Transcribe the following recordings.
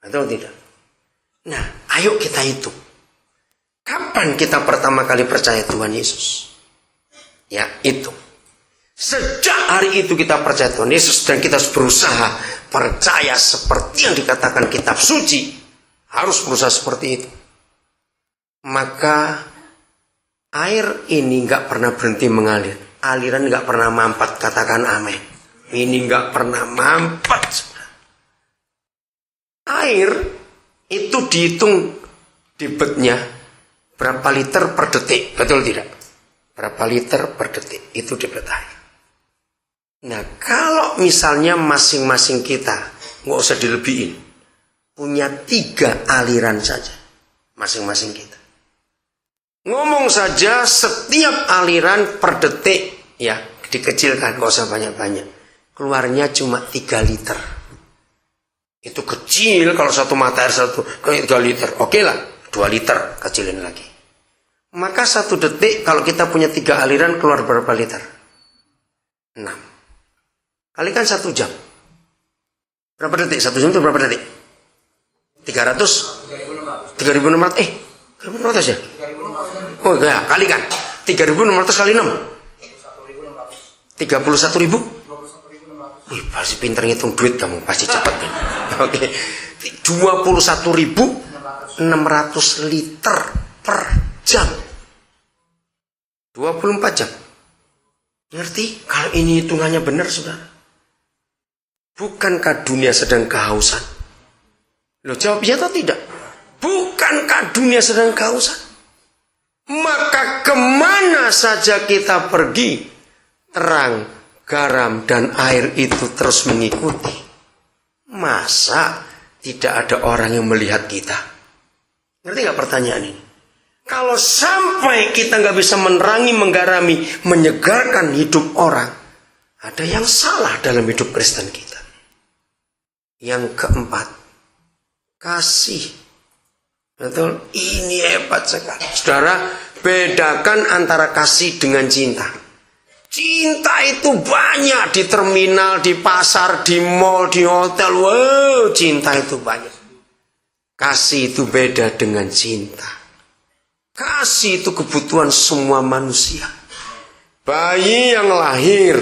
Atau tidak? Nah, ayo kita hitung. Kapan kita pertama kali percaya Tuhan Yesus? Ya, itu. Sejak hari itu kita percaya Tuhan Yesus dan kita harus berusaha percaya seperti yang dikatakan kitab suci. Harus berusaha seperti itu. Maka air ini nggak pernah berhenti mengalir. Aliran nggak pernah mampat. Katakan amin. Ini nggak pernah mampat. Air itu dihitung debitnya berapa liter per detik. Betul tidak? Berapa liter per detik. Itu debit air. Nah, kalau misalnya masing-masing kita, nggak usah dilebihin, punya 3 aliran saja, masing-masing kita. Ngomong saja setiap aliran per detik, ya, dikecilkan, nggak usah banyak-banyak. Keluarnya cuma 3 liter. Itu kecil kalau satu mata air 3 liter. Oke lah, 2 liter, kecilin lagi. Maka 1 detik kalau kita punya 3 aliran keluar berapa liter? 6. Kalikan 1 jam. Berapa detik? 1 jam itu berapa detik? 300? 3.600? 3.600 ya? Oh ya, kalikan. 3.600 kali 6. 31.000? Wih, pasti pinter ngitung duit kamu. Pasti cepat. Oke. 21.600 liter per jam. 24 jam. Ngerti? Kalau ini hitungannya benar, saudara. Bukankah dunia sedang kehausan? Loh, jawabnya atau tidak? Bukankah dunia sedang kehausan? Maka kemana saja kita pergi, terang, garam, dan air itu terus mengikuti. Masa tidak ada orang yang melihat kita? Ngerti gak pertanyaan ini? Kalau sampai kita gak bisa menerangi, menggarami, menyegarkan hidup orang, ada yang salah dalam hidup Kristen kita. Yang keempat, kasih. Betul? Ini hebat sekali. Saudara, bedakan antara kasih dengan cinta. Cinta itu banyak di terminal, di pasar, di mall, di hotel. Wow, cinta itu banyak. Kasih itu beda dengan cinta. Kasih itu kebutuhan semua manusia. Bayi yang lahir,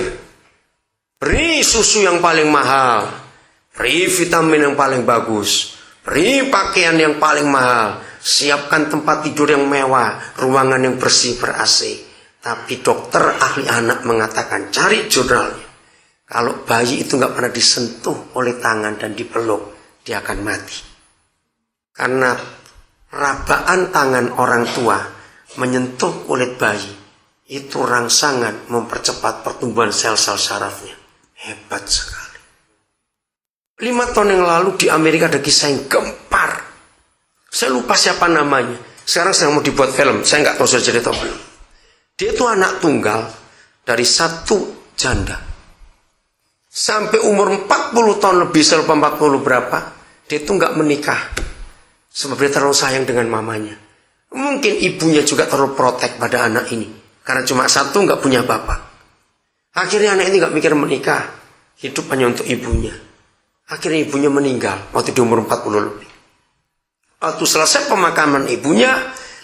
beri susu yang paling mahal. Beri vitamin yang paling bagus. Beri pakaian yang paling mahal. Siapkan tempat tidur yang mewah. Ruangan yang bersih ber-AC. Tapi dokter ahli anak mengatakan, cari jurnalnya. Kalau bayi itu gak pernah disentuh oleh tangan dan dipeluk, dia akan mati. Karena rabaan tangan orang tua menyentuh kulit bayi, itu rangsangan mempercepat pertumbuhan sel-sel sarafnya. Hebat sekali. 5 tahun yang lalu di Amerika ada kisah yang gempar. Saya lupa siapa namanya. Sekarang sedang mau dibuat film. Saya nggak tahu sudah jadi atau belum. Dia itu anak tunggal dari 1 janda. Sampai umur 40 tahun lebih, selama 40 berapa, dia itu nggak menikah. Sebab dia terlalu sayang dengan mamanya. Mungkin ibunya juga terlalu protek pada anak ini. Karena cuma 1 nggak punya bapak. Akhirnya anak ini nggak mikir menikah. Hidup hanya untuk ibunya. Akhirnya ibunya meninggal waktu di umur 40 lebih. Waktu selesai pemakaman ibunya,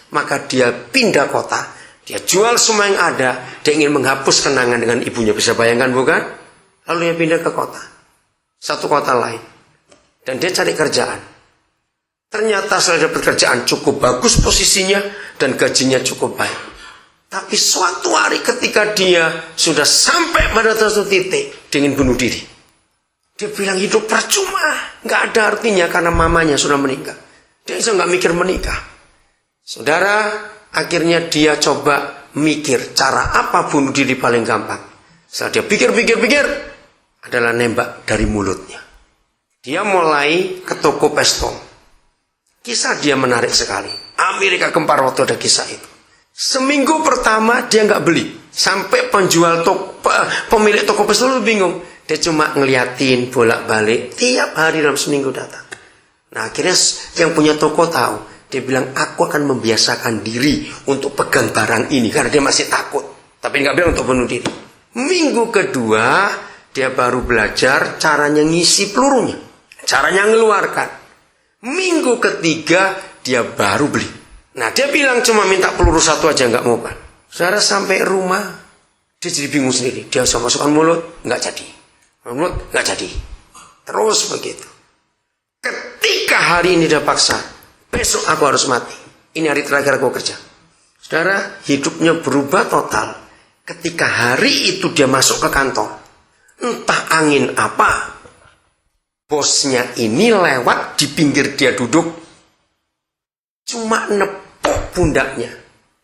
maka dia pindah kota. Dia jual semua yang ada. Dia ingin menghapus kenangan dengan ibunya. Bisa bayangkan bukan? Lalu dia pindah ke kota. 1 kota lain. Dan dia cari kerjaan. Ternyata setelah dapat kerjaan cukup bagus posisinya. Dan gajinya cukup baik. Tapi suatu hari ketika dia sudah sampai pada satu titik, dia ingin bunuh diri. Dia bilang hidup percuma, nggak ada artinya karena mamanya sudah meninggal. Dia nggak mikir menikah. Saudara, akhirnya dia coba mikir cara apa bunuh diri paling gampang. Setelah dia pikir, adalah nembak dari mulutnya. Dia mulai ke toko pestol. Kisah dia menarik sekali. Amerika gempar waktu ada kisah itu. Seminggu pertama dia nggak beli. Sampai pemilik toko pestol itu bingung. Dia cuma ngeliatin bolak-balik tiap hari dalam seminggu datang. Nah akhirnya yang punya toko tahu. Dia bilang aku akan membiasakan diri untuk pegang barang ini. Karena dia masih takut. Tapi nggak bilang untuk bunuh diri. Minggu kedua dia baru belajar caranya ngisi pelurunya. Caranya ngeluarkan. Minggu ketiga dia baru beli. Nah dia bilang cuma minta peluru satu aja, nggak mau Pak. Saudara sampai rumah dia jadi bingung sendiri. Dia usah masukkan mulut, nggak jadi. Mulut nggak jadi. Terus begitu. Ketika hari ini dia paksa, besok aku harus mati. Ini hari terakhir aku kerja. Saudara, hidupnya berubah total. Ketika hari itu dia masuk ke kantor, entah angin apa, bosnya ini lewat di pinggir dia duduk, cuma nepuk pundaknya.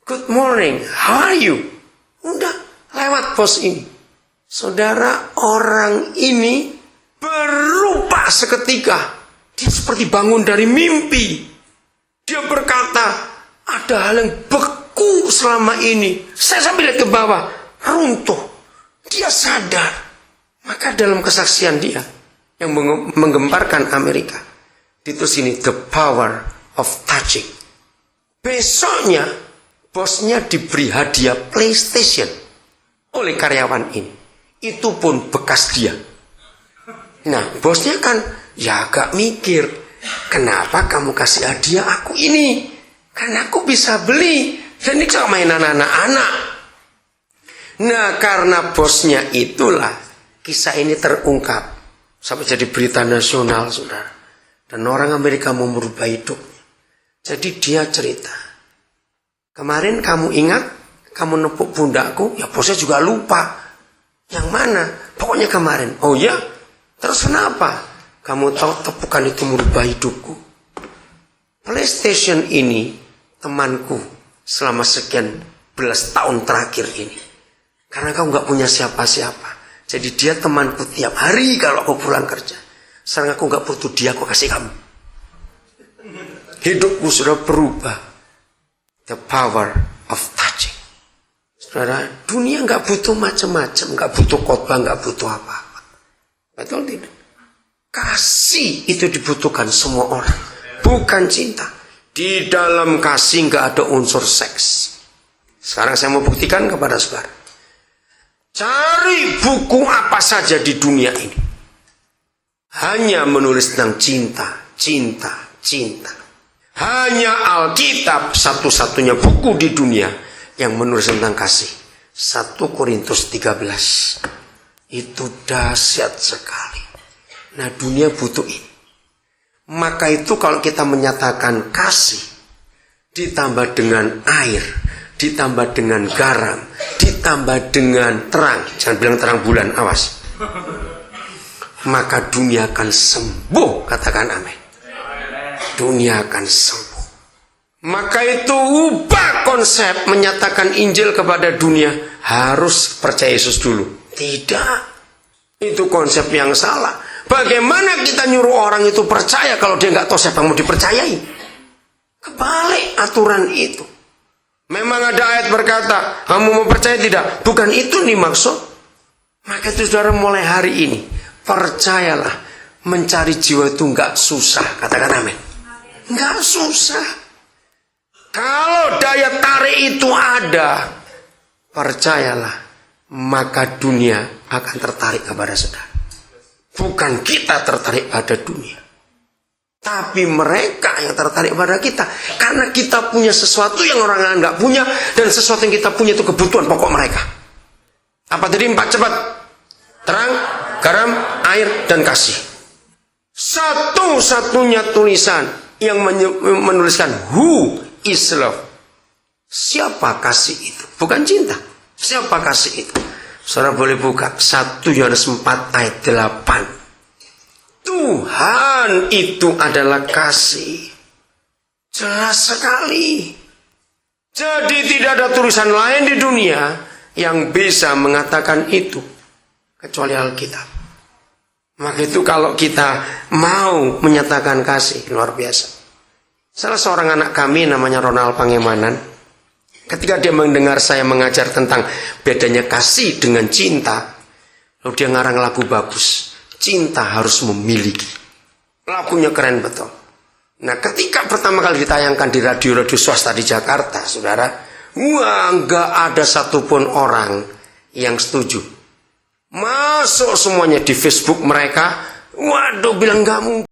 Good morning, how are you? Udah, lewat bos ini. Saudara, orang ini berubah seketika. Dia seperti bangun dari mimpi. Dia berkata, ada hal yang beku selama ini. Saya sampai lihat ke bawah, runtuh. Dia sadar. Maka dalam kesaksian dia, yang menggemparkan Amerika, ditulis ini, the power of touching. Besoknya, bosnya diberi hadiah PlayStation oleh karyawan ini. Itu pun bekas dia. Nah, bosnya kan ya agak mikir, kenapa kamu kasih hadiah aku ini? Karena aku bisa beli. Dan ini cuma mainan anak-anak. Nah, karena bosnya itulah kisah ini terungkap sampai jadi berita nasional, saudara. Dan orang Amerika mau merubah hidupnya. Jadi dia cerita, kemarin kamu ingat, kamu nepuk pundakku, ya bosnya juga lupa. Yang mana? Pokoknya kemarin. Oh ya? Terus kenapa? Kamu tahu tepukan itu merubah hidupku. PlayStation ini temanku selama sekian belas tahun terakhir ini. Karena kamu gak punya siapa-siapa. Jadi dia temanku tiap hari kalau aku pulang kerja. Sekarang aku gak butuh dia, aku kasih kamu. Hidupku sudah berubah. The power of touching. Saudara, dunia gak butuh macam-macam. Gak butuh khotbah, gak butuh apa-apa. Betul tidak? Kasih itu dibutuhkan semua orang. Bukan cinta. Di dalam kasih gak ada unsur seks. Sekarang saya mau buktikan kepada saudara. Cari buku apa saja di dunia ini. Hanya menulis tentang cinta, cinta, cinta. Hanya Alkitab satu-satunya buku di dunia yang menulis tentang kasih. 1 Korintus 13. Itu dahsyat sekali. Nah, dunia butuh ini. Maka itu kalau kita menyatakan kasih, ditambah dengan air, ditambah dengan garam, ditambah dengan terang. Jangan bilang terang bulan, awas. Maka dunia akan sembuh, katakan amin. Dunia akan sembuh. Maka itu ubah konsep menyatakan Injil kepada dunia. Harus percaya Yesus dulu. Tidak. Itu konsep yang salah. Bagaimana kita nyuruh orang itu percaya kalau dia nggak tahu siapa yang mau dipercayai? Kebalik aturan itu. Memang ada ayat berkata, kamu mau percaya tidak? Bukan itu nih maksud. Maka itu saudara mulai hari ini, percayalah, mencari jiwa itu nggak susah. Katakan amin. Nggak susah. Kalau daya tarik itu ada, percayalah, maka dunia akan tertarik kepada saudara. Bukan kita tertarik pada dunia, tapi mereka yang tertarik pada kita. Karena kita punya sesuatu yang orang lain nggak punya, dan sesuatu yang kita punya itu kebutuhan pokok mereka. Apa tadi 4 cepat? Terang, garam, air, dan kasih. Satu-satunya tulisan yang menuliskan who is love. Siapa kasih itu? Bukan cinta. Siapa kasih itu? Saudara boleh buka 1 Yohanes 4 ayat 8. Tuhan itu adalah kasih. Jelas sekali. Jadi tidak ada tulisan lain di dunia yang bisa mengatakan itu kecuali Alkitab. Maka itu kalau kita mau menyatakan kasih, luar biasa. Salah seorang anak kami namanya Ronald Pangemanan, ketika dia mendengar saya mengajar tentang bedanya kasih dengan cinta, lalu dia ngarang lagu bagus. Cinta harus memiliki. Lagunya keren betul. Nah, ketika pertama kali ditayangkan di radio-radio swasta di Jakarta, saudara, wah, nggak ada satupun orang yang setuju. Masuk semuanya di Facebook mereka, waduh, bilang nggak mungkin.